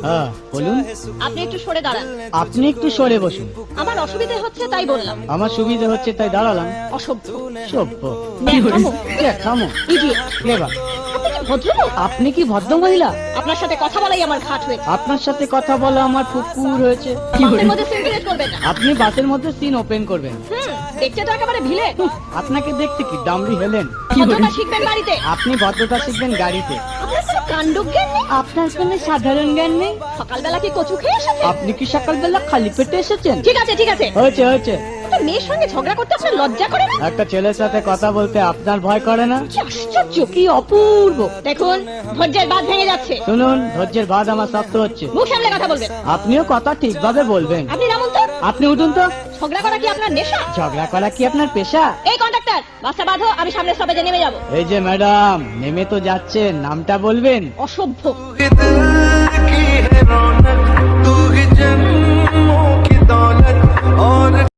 হ্যাঁ বলুন। আপনি একটু সরে দাঁড়ান। আপনি একটু সরে বসুন। আমার অসুবিধা হচ্ছে তাই বললাম। আমার সুবিধা হচ্ছে তাই দাঁড়ালাম। অসভ্য। সভ্য। ন্যাকামো। থামো। ইডিয়েট। ক্লেভার। আপনি কি ভদ্রলোক? আপনি কি ভদ্র মহিলা? আপনার সাথে কথা বলাই আমার ঘাট হয়েছে। আপনার সাথে কথা বলা আমার পুকুর হয়েছে। বাসের মধ্যে সিন ক্রিয়েট করবেন না। আপনি বাসের মধ্যে সিন ওপেন করবেন। দেখতে তো একেবারে ভিলে। আপনাকে দেখতে কি ডামরি হেলেন? ভদ্রতা শিখবেন বাড়িতে। আপনি ভদ্রতা শিখবেন গাড়িতে। আপনার কোনো কাণ্ডজ্ঞান নেই। আপনার কোনো সাধারণ জ্ঞান নেই। সকালবেলা কি কচু খেয়ে এসেছেন? আপনি কি সকালবেলা খালি পেটে এসেছেন? ঠিক আছে ঠিক আছে। হয়েছে হয়েছে। একটা মেয়ের সঙ্গে ঝগড়া করতে আপনার লজ্জা করে না? একটা ছেলের সাথে কথা বলতে আপনার ভয় করে না? কি আশ্চর্য, কি অপূর্ব। দেখুন ধৈর্যের বাঁধ ভেঙে যাচ্ছে। শুনুন, ধৈর্যের বাদ আমার শক্ত হচ্ছে। মুখ সামলে কথা বলবেন। আপনিও কথা ঠিকভাবে বলবেন। আপনি নামুন তো। আপনি উঠুন তো। ঝগড়া করা কি আপনার নেশা? ঝগড়া করা কি আপনার পেশা? এই কন্ডাক্টর, বাসটা বাঁধো, আমি সামনের স্টপেজে নেমে যাব। এই যে ম্যাডাম, নেমে তো যাচ্ছেন, নামটা বলবেন? অসভ্য।